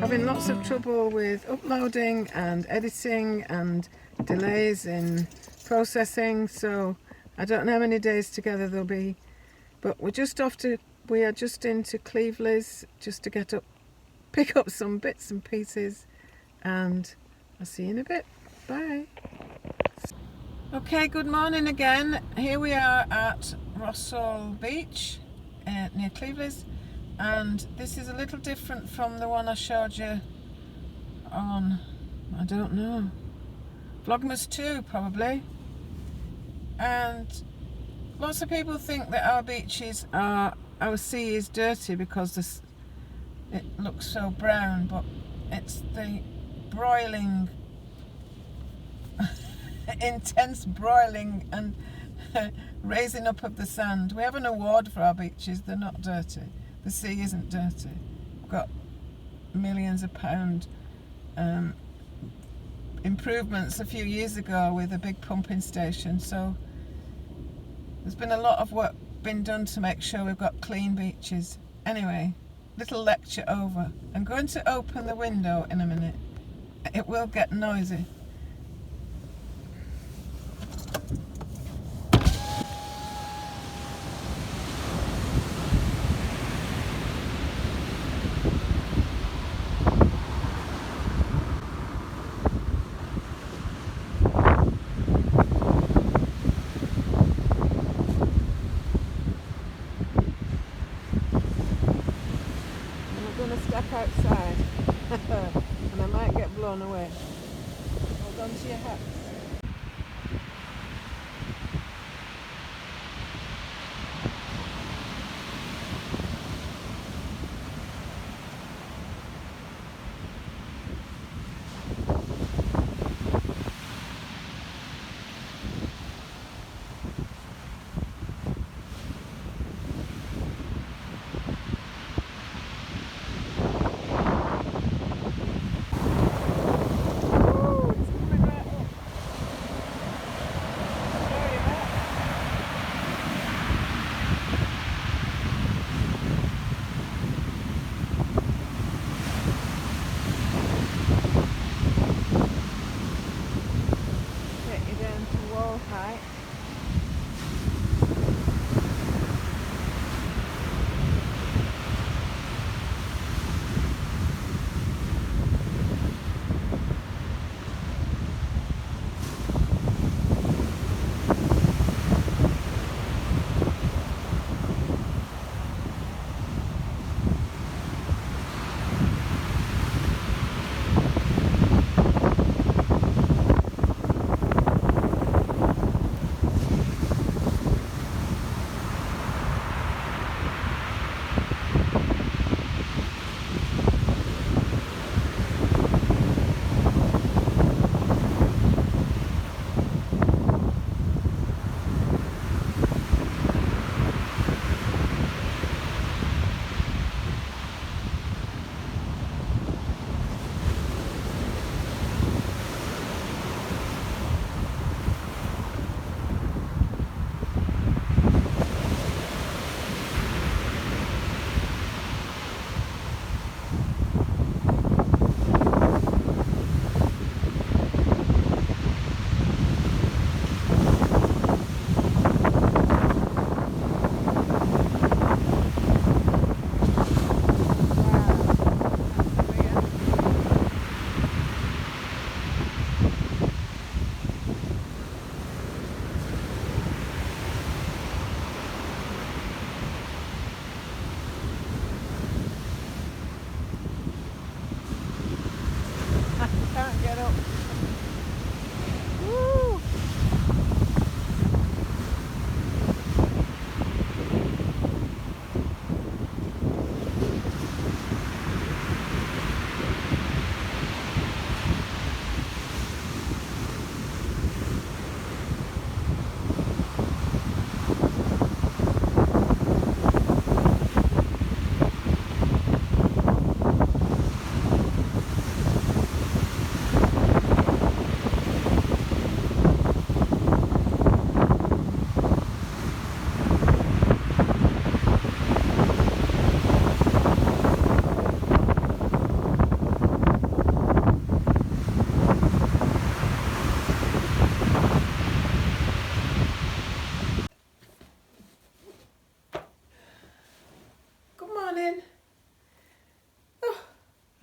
having lots of trouble with uploading and editing and delays in processing, so I don't know how many days together there'll be, but we are just into Cleveland's just to pick up some bits and pieces, and I'll see you in a bit. Bye. Okay, good morning again. Here we are at Rossall Beach near Cleveland's, and this is a little different from the one I showed you on, I don't know, Vlogmas 2 probably. And lots of people think that our sea is dirty because it looks so brown, but it's the broiling, intense broiling and raising up of the sand. We have an award for our beaches. They're not dirty. The sea isn't dirty. We've got millions of pound improvements a few years ago with a big pumping station, so there's been a lot of work been done to make sure we've got clean beaches. Anyway, little lecture over. I'm going to open the window in a minute. It will get noisy. Step outside and I might get blown away. Hold on to your hats.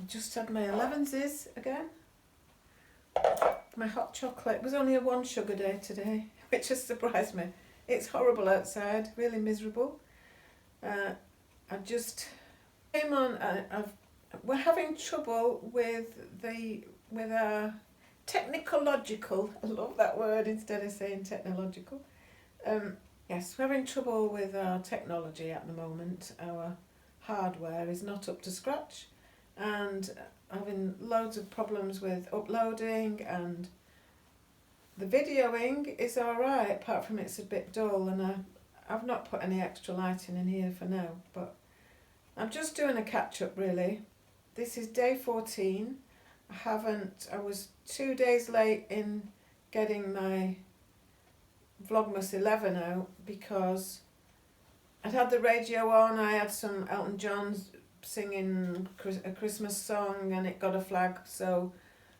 just had my 11s again. My hot chocolate. It was only a 1 sugar day today, which has surprised me. It's horrible outside, really miserable. I just came on. We're having trouble with our technological. I love that word instead of saying technological. Yes, we're having trouble with our technology at the moment. Our hardware is not up to scratch, and having loads of problems with uploading, and the videoing is alright, apart from it's a bit dull, and I've not put any extra lighting in here for now, but I'm just doing a catch up really. This is day 14. I was 2 days late in getting my Vlogmas 11 out because I'd had the radio on. I had some Elton John singing a Christmas song and it got a flag, so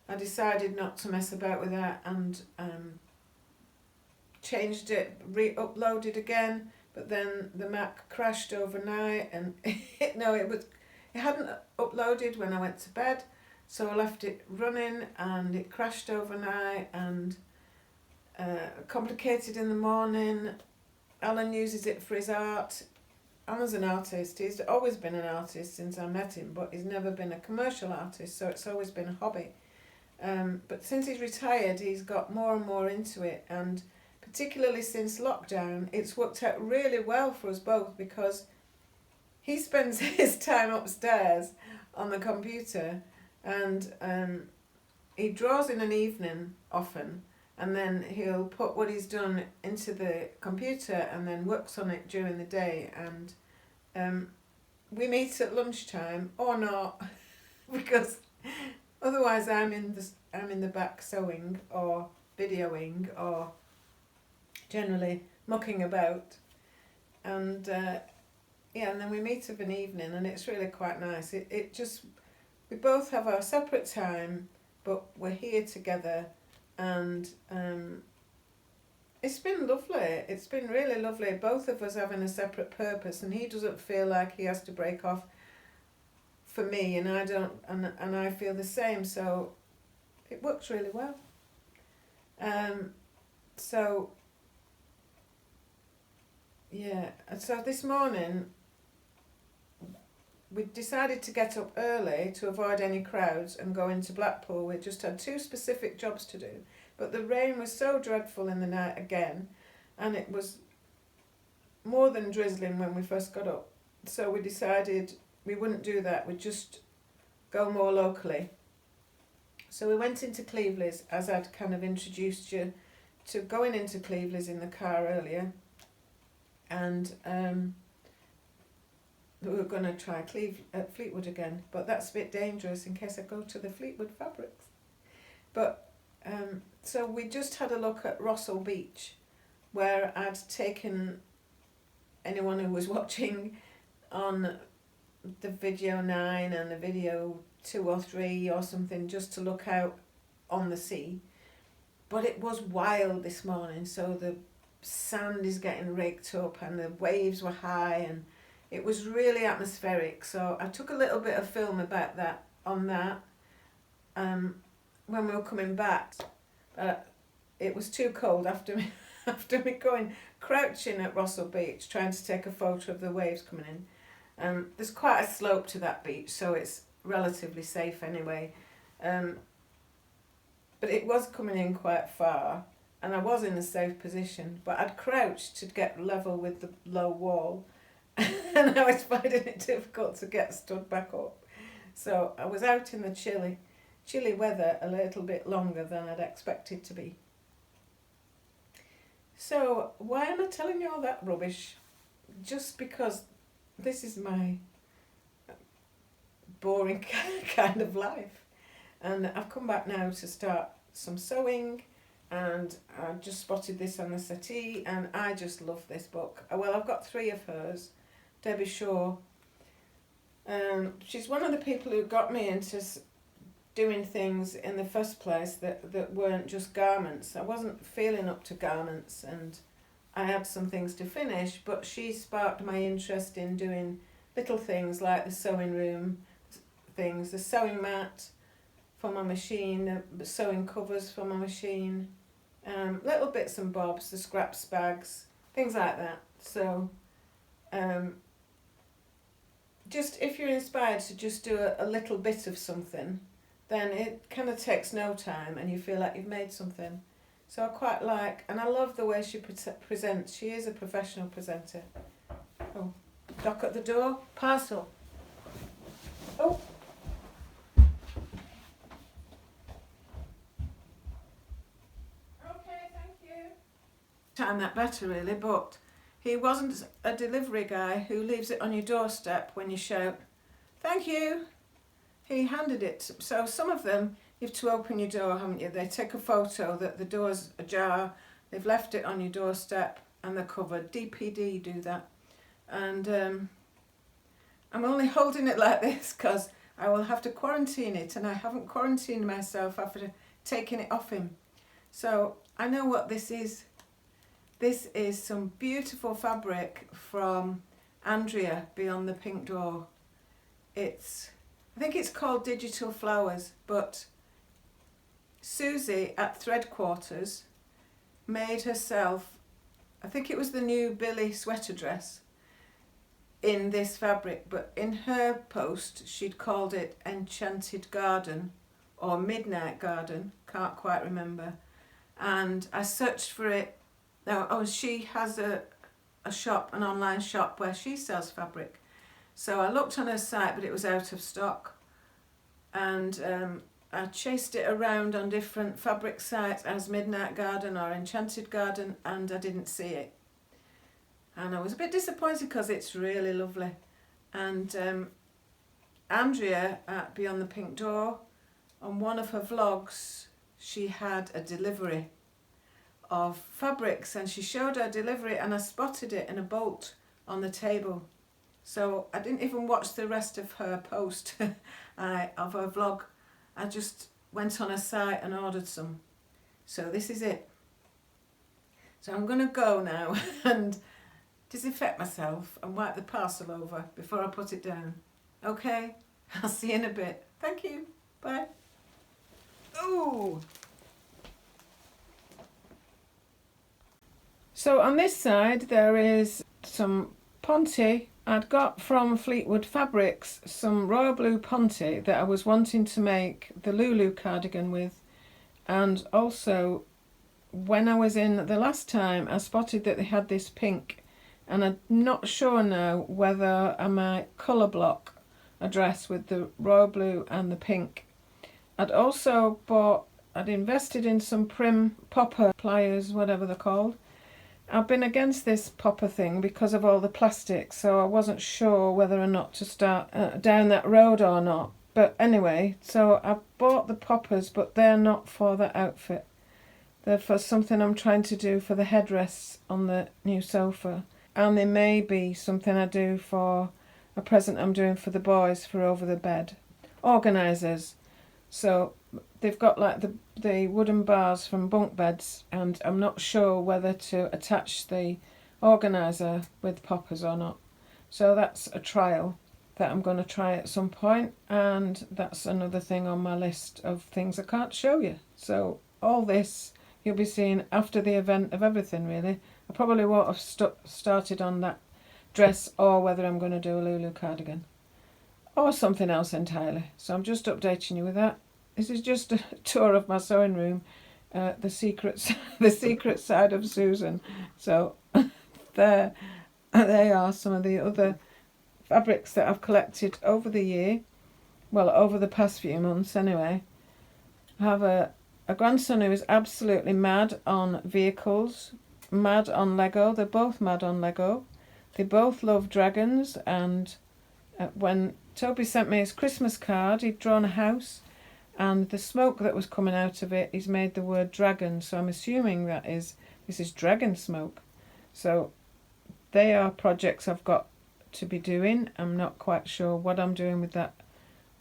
I decided not to mess about with that and changed it, re-uploaded again, but then the Mac crashed overnight and it hadn't uploaded when I went to bed, so I left it running and it crashed overnight and complicated in the morning. Alan uses it for his art. Alan's an artist. He's always been an artist since I met him, but he's never been a commercial artist, so it's always been a hobby. But since he's retired, he's got more and more into it, and particularly since lockdown, it's worked out really well for us both because he spends his time upstairs on the computer and he draws in an evening often, and then he'll put what he's done into the computer and then works on it during the day, and we meet at lunchtime or not because otherwise I'm in the back sewing or videoing or generally mucking about, and and then we meet of an evening and it's really quite nice. It just, we both have our separate time but we're here together, and it's been lovely. It's been really lovely, both of us having a separate purpose, and he doesn't feel like he has to break off for me, and I don't, and I feel the same, so it works really well. So yeah, so this morning we decided to get up early to avoid any crowds and go into Blackpool. We just had 2 specific jobs to do, but the rain was so dreadful in the night again, and it was more than drizzling when we first got up, so we decided we wouldn't do that, we'd just go more locally. So we went into Cleveley's, as I'd kind of introduced you to going into Cleveley's in the car earlier, and we were going to try Fleetwood again, but that's a bit dangerous in case I go to the Fleetwood fabrics. But so we just had a look at Rossall Beach, where I'd taken anyone who was watching on the video 9 and the video 2 or 3 or something, just to look out on the sea. But it was wild this morning, so the sand is getting raked up and the waves were high and it was really atmospheric. So I took a little bit of film about that on that when we were coming back. It was too cold after me going crouching at Rossall Beach trying to take a photo of the waves coming in. There's quite a slope to that beach, so it's relatively safe anyway. But it was coming in quite far and I was in a safe position, but I'd crouched to get level with the low wall and I was finding it difficult to get stood back up. So I was out in the chilly weather a little bit longer than I'd expected to be. So why am I telling you all that rubbish? Just because this is my boring kind of life. And I've come back now to start some sewing, and I just spotted this on the settee and I just love this book. Well, I've got 3 of hers. Debbie Shaw. She's one of the people who got me into doing things in the first place that weren't just garments. I wasn't feeling up to garments and I had some things to finish, but she sparked my interest in doing little things like the sewing room, things, the sewing mat for my machine, the sewing covers for my machine, little bits and bobs, the scraps bags, things like that. So just if you're inspired to just do a little bit of something, then it kind of takes no time and you feel like you've made something. So I quite like, and I love the way she presents. She is a professional presenter. Oh, knock at the door, parcel. Oh. Okay, thank you. Time that better really, but he wasn't a delivery guy who leaves it on your doorstep when you shout, thank you. He handed it. So some of them, you have to open your door, haven't you? They take a photo that the door's ajar, they've left it on your doorstep and they're covered. DPD do that. And I'm only holding it like this because I will have to quarantine it, and I haven't quarantined myself after taking it off him. So I know what this is. This is some beautiful fabric from Andrea Beyond the Pink Door. I think it's called Digital Flowers, but Susie at Thread Quarters made herself, I think it was the new Billy sweater dress, in this fabric, but in her post she'd called it Enchanted Garden or Midnight Garden, can't quite remember. And I searched for it. Now, she has a shop, an online shop where she sells fabric. So I looked on her site, but it was out of stock. And I chased it around on different fabric sites as Midnight Garden or Enchanted Garden, and I didn't see it. And I was a bit disappointed because it's really lovely. And Andrea at Beyond the Pink Door, on one of her vlogs, she had a delivery of fabrics and she showed her delivery, and I spotted it in a bolt on the table. So I didn't even watch the rest of her post of her vlog. I just went on her site and ordered some. So this is it. So I'm going to go now and disinfect myself and wipe the parcel over before I put it down. Okay? I'll see you in a bit. Thank you. Bye. Ooh! So on this side there is some ponte. I'd got from Fleetwood Fabrics some royal blue ponte that I was wanting to make the Lulu cardigan with, and also when I was in the last time I spotted that they had this pink, and I'm not sure now whether I might colour block a dress with the royal blue and the pink. I'd invested in some Prim popper pliers, whatever they're called. I've been against this popper thing because of all the plastic, so I wasn't sure whether or not to start down that road or not. But anyway, so I bought the poppers, but they're not for the outfit. They're for something I'm trying to do for the headrests on the new sofa. And they may be something I do for a present I'm doing for the boys for over the bed. Organisers. So they've got like the wooden bars from bunk beds, and I'm not sure whether to attach the organiser with poppers or not. So that's a trial that I'm going to try at some point, and that's another thing on my list of things I can't show you. So all this you'll be seeing after the event of everything, really. I probably won't have started on that dress, or whether I'm going to do a Lulu cardigan or something else entirely. So I'm just updating you with that. This is just a tour of my sewing room, the secret side of Susan. So there they are, some of the other fabrics that I've collected over the year. Well, over the past few months anyway. I have a grandson who is absolutely mad on vehicles, mad on Lego. They're both mad on Lego. They both love dragons, and when Toby sent me his Christmas card, he'd drawn a house, and the smoke that was coming out of it, he's made the word dragon, so I'm assuming this is dragon smoke. So they are projects I've got to be doing. I'm not quite sure what I'm doing with that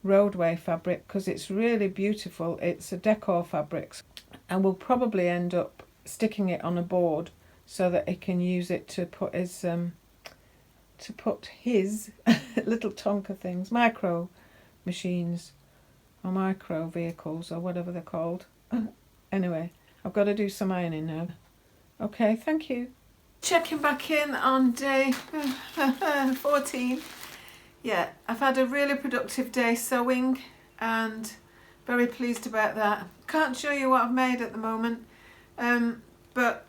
roadway fabric, because it's really beautiful. It's a decor fabric, and we'll probably end up sticking it on a board so that he can use it to put his little Tonka things, micro machines or micro vehicles or whatever they're called. Anyway, I've got to do some ironing now. Okay, thank you. Checking back in on day 14. Yeah, I've had a really productive day sewing and very pleased about that. Can't show you what I've made at the moment, but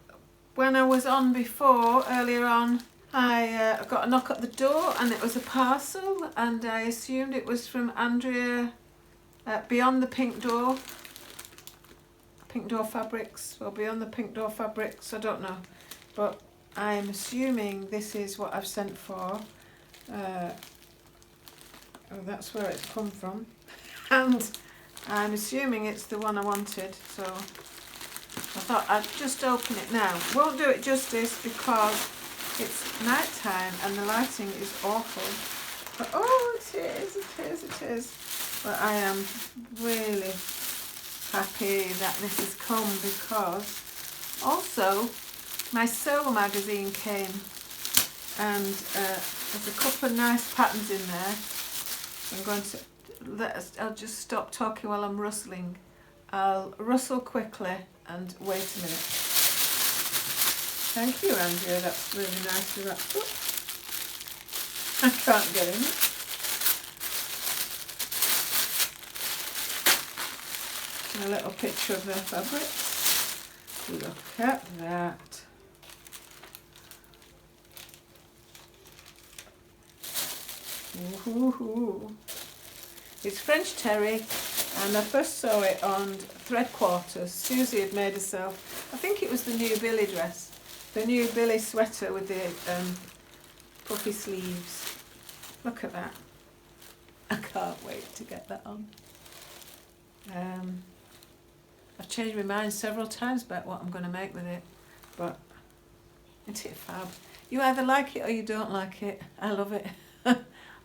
when I was on before, earlier on, I got a knock at the door and it was a parcel, and I assumed it was from Andrea Beyond the Pink Door Fabrics, or Beyond the Pink Door Fabrics, I don't know, but I'm assuming this is what I've sent for. Oh, that's where it's come from, and I'm assuming it's the one I wanted, so I thought I'd just open it now. Won't do it justice because it's night time and the lighting is awful, but oh, it is. But I am really happy that this has come, because also my Sew magazine came, and there's a couple of nice patterns in there. I'm going to I'll just stop talking while I'm rustling. I'll rustle quickly and wait a minute. Thank you, Andrea, that's really nicely wrapped up. I can't get in it. A little picture of their fabrics. Look at that. Ooh. It's French terry, and I first saw it on thread quarters. Susie had made herself, I think it was the new Billy dress, the new Billy sweater with the puffy sleeves. Look at that. I can't wait to get that on. I've changed my mind several times about what I'm going to make with it, but isn't it fab? You either like it or you don't like it. I love it.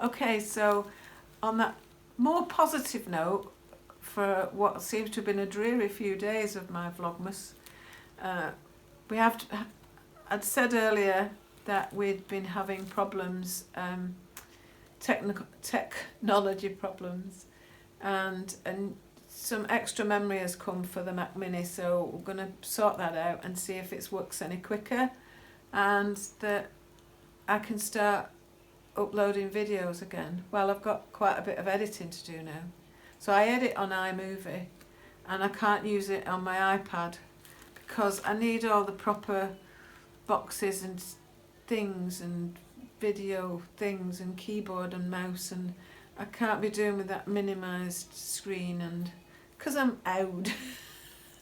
Okay, so on that more positive note, for what seems to have been a dreary few days of my Vlogmas, I'd said earlier that we'd been having problems, technology problems, and some extra memory has come for the Mac Mini, so we're going to sort that out and see if it works any quicker, and that I can start uploading videos again. Well, I've got quite a bit of editing to do now. So I edit on iMovie, and I can't use it on my iPad because I need all the proper boxes and things and video things and keyboard and mouse, and I can't be doing with that minimised screen, and because I'm old.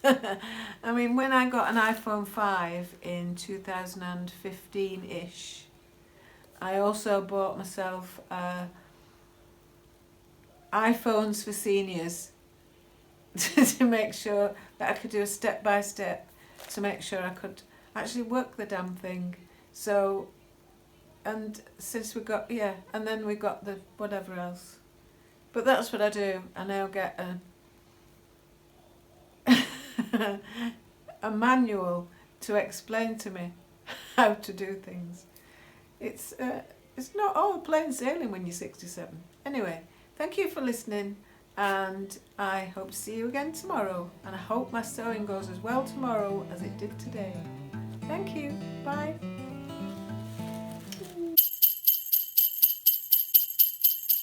I mean, when I got an iPhone 5 in 2015-ish, I also bought myself iPhones for seniors to make sure that I could do a step-by-step to make sure I could actually work the damn thing. So, and since we got, yeah, and then we got the whatever else. But that's what I do. I now get a manual to explain to me how to do things. It's not all plain sailing when you're 67. Anyway, thank you for listening, and I hope to see you again tomorrow, and I hope my sewing goes as well tomorrow as it did today. Thank you. Bye.